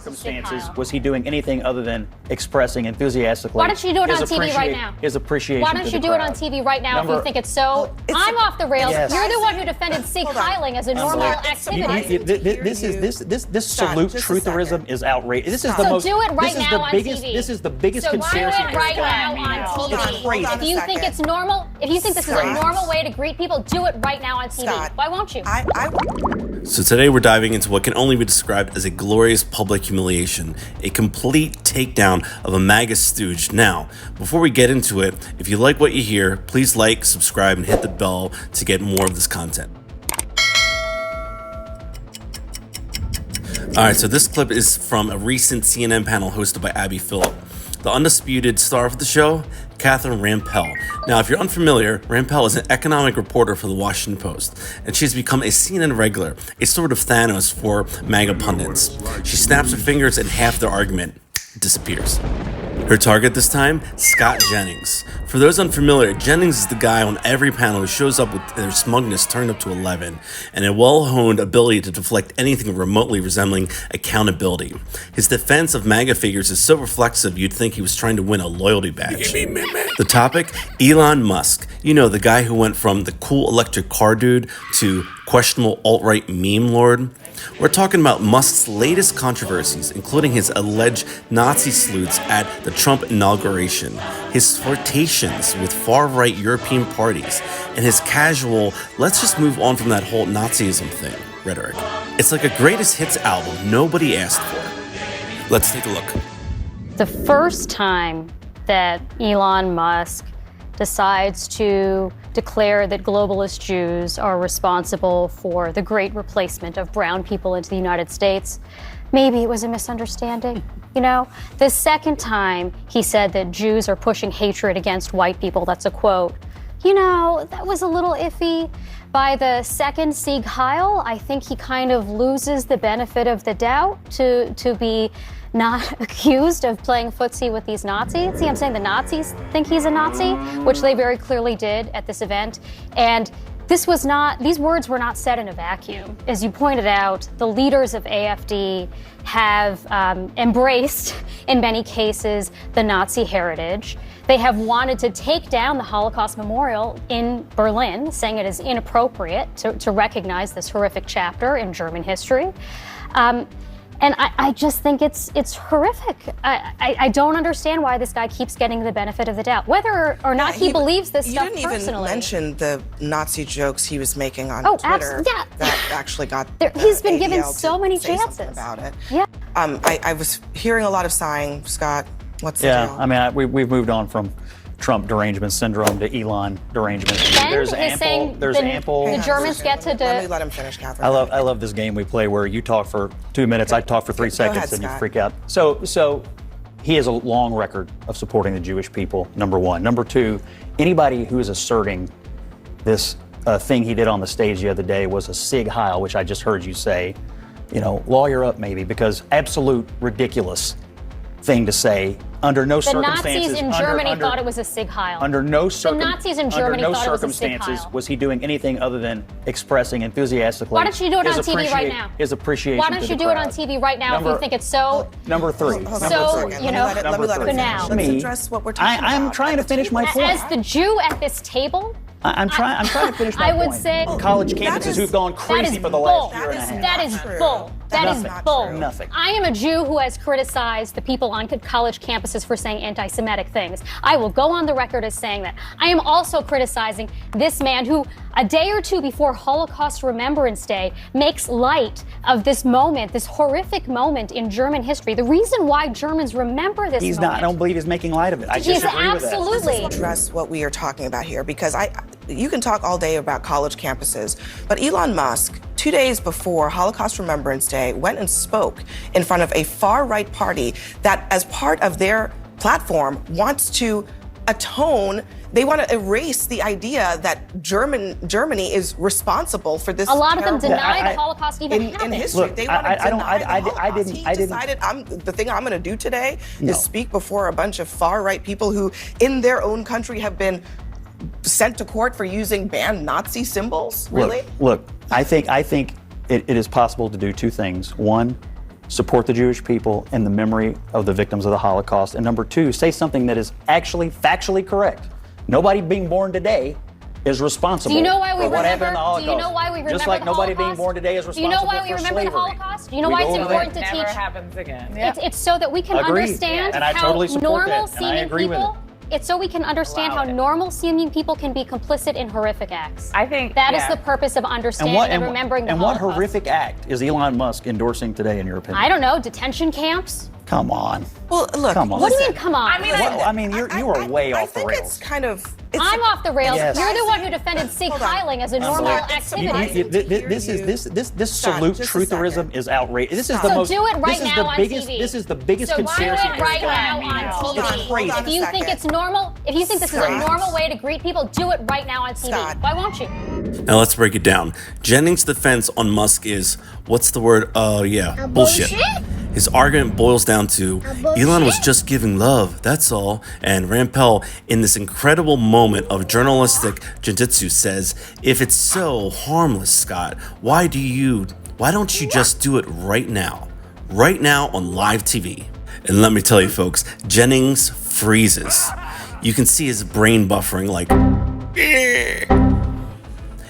circumstances was he doing anything other than expressing enthusiastically? Why don't you do it on TV right now? His appreciation. Why don't you do it on TV right now if you think it's so? I'm off the rails. Yes. You're the one who defended Sig heiling as a normal activity. This salute trutherism is outrageous. This is the most. Do it right now on TV. This is the biggest conspiracy. Do it right now on TV. If you think it's normal, if you think this is a normal way to greet people, do it right now on TV. Why won't you? So today we're diving into what can only be described as a glorious public humiliation, a complete takedown of a MAGA stooge. Now, before we get into it, if you like what you hear, please like, subscribe, and hit the bell to get more of this content. All right, so this clip is from a recent CNN panel hosted by Abby Phillip. The undisputed star of the show, Catherine Rampell. Now, if you're unfamiliar, Rampell is an economic reporter for the Washington Post, and she's become a CNN regular, a sort of Thanos for MAGA pundits. She snaps her fingers and half their argument disappears. Her target this time, Scott Jennings. For those unfamiliar, Jennings is the guy on every panel who shows up with their smugness turned up to 11 and a well-honed ability to deflect anything remotely resembling accountability. His defense of MAGA figures is so reflexive you'd think he was trying to win a loyalty badge. The topic, Elon Musk. You know, the guy who went from the cool electric car dude to questionable alt-right meme lord. We're talking about Musk's latest controversies, including his alleged Nazi salutes at the Trump inauguration, his flirtations with far-right European parties, and his casual, let's just move on from that whole Nazism thing rhetoric. It's like a greatest hits album nobody asked for. Let's take a look. The first time that Elon Musk decides to declare that globalist Jews are responsible for the great replacement of brown people into the United States, maybe it was a misunderstanding, you know? The second time he said that Jews are pushing hatred against white people, that's a quote, you know, that was a little iffy. By the second Sieg Heil, I think he kind of loses the benefit of the doubt to be not accused of playing footsie with these Nazis. See, I'm saying the Nazis think he's a Nazi, which they very clearly did at this event. And these words were not said in a vacuum. As you pointed out, the leaders of AfD have embraced, in many cases, the Nazi heritage. They have wanted to take down the Holocaust Memorial in Berlin, saying it is inappropriate to recognize this horrific chapter in German history. And I just think it's horrific. I don't understand why this guy keeps getting the benefit of the doubt, whether or not he believes this stuff personally. You didn't even mention the Nazi jokes he was making on Twitter that actually got he's been given so many chances about it. Yeah. I was hearing a lot of sighing. Scott, what's the deal? Yeah, I mean, we've moved on from Trump derangement syndrome to Elon derangement. And There's he's ample. the Germans get to Let me let him finish, Catherine. I love this game we play where you talk for 2 minutes, I talk for 3 seconds, ahead, and you Scott. freak out. So he has a long record of supporting the Jewish people, number one. Number two, anybody who is asserting this thing he did on the stage the other day was a Sieg Heil, which I just heard you say, you know, lawyer up maybe, because absolute ridiculous thing to say. Under no circumstances. The Nazis in Germany thought it was a Sieg Heil. Under no Nazis in Germany thought it was a Sieg circumstances Heil. was he doing anything other than expressing enthusiastically. Why don't you do it on TV right now? His appreciation. Why don't you do it on TV right now if you think it's so? Number three. Let me let him banal. finish. Let's address what we're talking about. I'm trying to finish my point. As the Jew at this table, I'm trying to finish my point. I would say college campuses who've gone crazy for the last year and a half. That is bull. That is bull. Nothing. I am a Jew who has criticized the people on college campuses for saying anti-Semitic things. I will go on the record as saying that. I am also criticizing this man who, a day or two before Holocaust Remembrance Day, makes light of this moment, this horrific moment in German history. The reason why Germans remember this moment. I don't believe he's making light of it. I He's disagree with that. absolutely. Address what we are talking about here, because you can talk all day about college campuses, but Elon Musk, 2 days before Holocaust Remembrance Day, went and spoke in front of a far-right party that, as part of their platform, wants to atone. They want to erase the idea that Germany is responsible for this. A lot of them terrible deny the Holocaust even in happened. history. Look, they want to deny the Holocaust. He decided the thing I'm going to do today is speak before a bunch of far-right people who, in their own country, have been sent to court for using banned Nazi symbols. Really? Look, I think it is possible to do two things. One, support the Jewish people and the memory of the victims of the Holocaust. And number two, say something that is actually factually correct. Nobody being born today is responsible Do you know why we for what happened in remember? the Holocaust. Do you know why we remember Just like the nobody Holocaust? being born today is Do responsible you know why we for remember the slavery. Holocaust? Do you know We why go it's over important that. to Never teach? happens again. It's so that we can Agreed. understand And I how totally support normal that, and I seeming agree with people. it. It's so we can understand Allow how it. normal seeming people can be complicit in horrific acts. I think that is yeah. the purpose of understanding and remembering the and what Holocaust. horrific act is Elon Musk endorsing today, in your opinion? I don't know, detention camps? Come on. Well, look. Come on. What do you mean, come on? I mean, Well, I mean, you are way I off the think rails. it's kind of. It's I'm off the rails. Yes. You're the one who defended sig Hold on. heiling as a normal It's activity. surprising. This Scott, salute just a trutherism second. is outrageous. This is Stop. the So most. do it right this is now the on biggest. TV. This is the biggest So do conspiracy. it right now on Hold TV. on, hold on If a you think second. it's normal, if you think this is a Scott. normal way to greet people, do it right now on TV. Scott. Why won't you? Now let's break it down. Jennings' defense on Musk is, what's the word? Bullshit. His argument boils down to, Elon was just giving love, that's all. And Rampell, in this incredible moment of journalistic jiu-jitsu, says, if it's so harmless, Scott, why don't you just do it right now? Right now on live TV. And let me tell you folks, Jennings freezes. You can see his brain buffering like,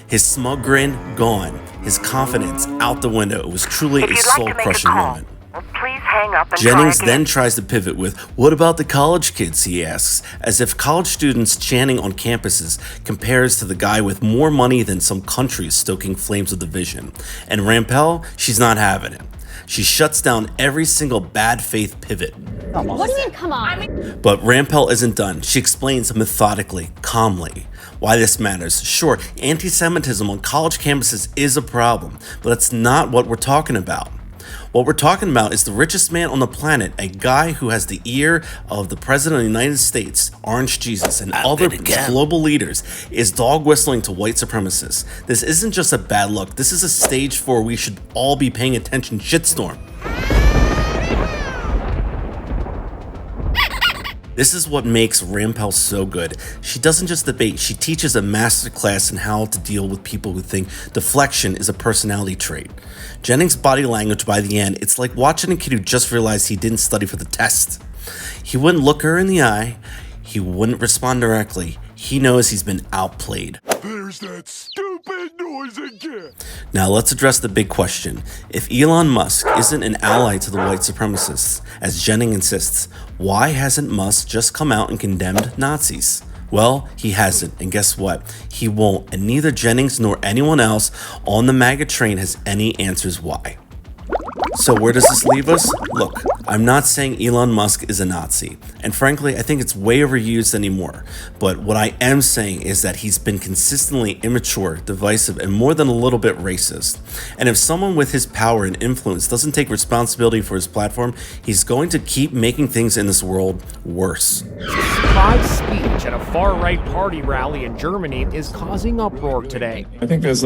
his smug grin gone, his confidence out the window. It was truly a soul-crushing moment. Please hang up and Jennings try then again. tries to pivot with, what about the college kids, he asks, as if college students chanting on campuses compares to the guy with more money than some countries stoking flames of division. And Rampell, she's not having it. She shuts down every single bad faith pivot. What do you mean, come on? But Rampell isn't done. She explains methodically, calmly, why this matters. Sure, anti-Semitism on college campuses is a problem, but that's not what we're talking about. What we're talking about is the richest man on the planet, a guy who has the ear of the President of the United States, Orange Jesus, and other global leaders, is dog whistling to white supremacists. This isn't just a bad look. This is a stage for we should all be paying attention shitstorm. This is what makes Rampell so good. She doesn't just debate, she teaches a masterclass in how to deal with people who think deflection is a personality trait. Jennings' body language by the end, it's like watching a kid who just realized he didn't study for the test. He wouldn't look her in the eye, he wouldn't respond directly. He knows he's been outplayed. There's that stupid noise again. Now let's address the big question. If Elon Musk isn't an ally to the white supremacists, as Jennings insists, why hasn't Musk just come out and condemned Nazis? Well, he hasn't, and guess what? He won't, and neither Jennings nor anyone else on the MAGA train has any answers why. So where does this leave us? Look, I'm not saying Elon Musk is a Nazi, and frankly, I think it's way overused anymore. But what I am saying is that he's been consistently immature, divisive, and more than a little bit racist. And if someone with his power and influence doesn't take responsibility for his platform, he's going to keep making things in this world worse. Live speech at a far-right party rally in Germany is causing uproar today. I think there's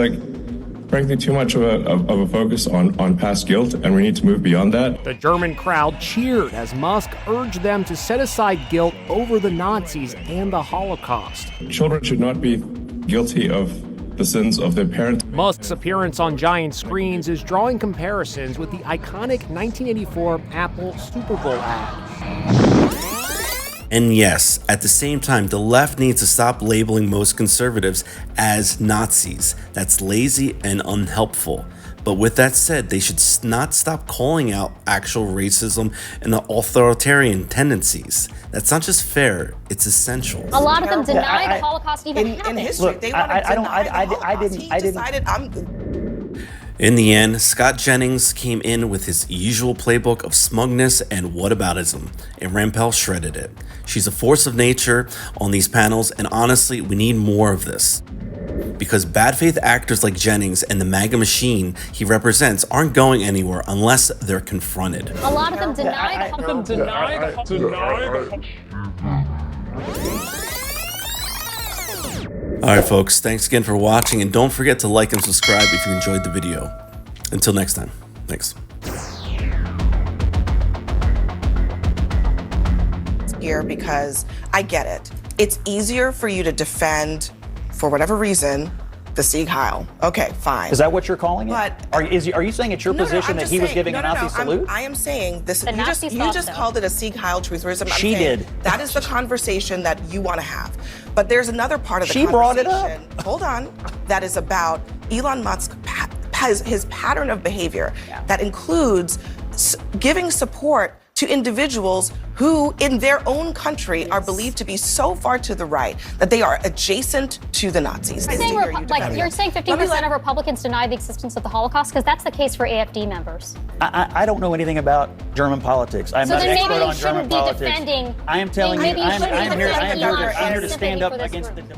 frankly too much of a focus on past guilt, and we need to move beyond that. The German crowd cheered as Musk urged them to set aside guilt over the Nazis and the Holocaust. Children should not be guilty of the sins of their parents. Musk's appearance on giant screens is drawing comparisons with the iconic 1984 Apple Super Bowl ad. And yes, at the same time, the left needs to stop labeling most conservatives as Nazis. That's lazy and unhelpful. But with that said, they should not stop calling out actual racism and the authoritarian tendencies. That's not just fair, it's essential. A lot of them deny the Holocaust even in happened. history. Look, they want to deny the Holocaust. He I didn't. decided, In the end, Scott Jennings came in with his usual playbook of smugness and whataboutism, and Rampell shredded it. She's a force of nature on these panels, and honestly, we need more of this. Because bad faith actors like Jennings and the MAGA machine he represents aren't going anywhere unless they're confronted. A lot of them deny the Holocaust. Alright folks, thanks again for watching, and don't forget to like and subscribe if you enjoyed the video. Until next time, thanks. here because I get it. It's easier for you to defend, for whatever reason, The Sieg Heil. Okay, fine. Is that what you're calling it? But are you saying it's your position I'm that just he was saying- giving a Nazi salute? I am saying this. The Nazis You thought just so. called it a Sieg Heil trutherism. I'm She saying did. That is the conversation that you want to have. But there's another part of the She brought it conversation. up. Hold on. That is about Elon Musk has his pattern of behavior that includes giving support to individuals who, in their own country, are believed to be so far to the right that they are adjacent to the Nazis. You're saying 15% of Republicans deny the existence of the Holocaust, because that's the case for AfD members. I don't know anything about German politics. I'm So not an then expert maybe you on German shouldn't be politics. defending. I am telling you, Maybe you I'm shouldn't be here defending Elon's to stand sympathy up for this against group. the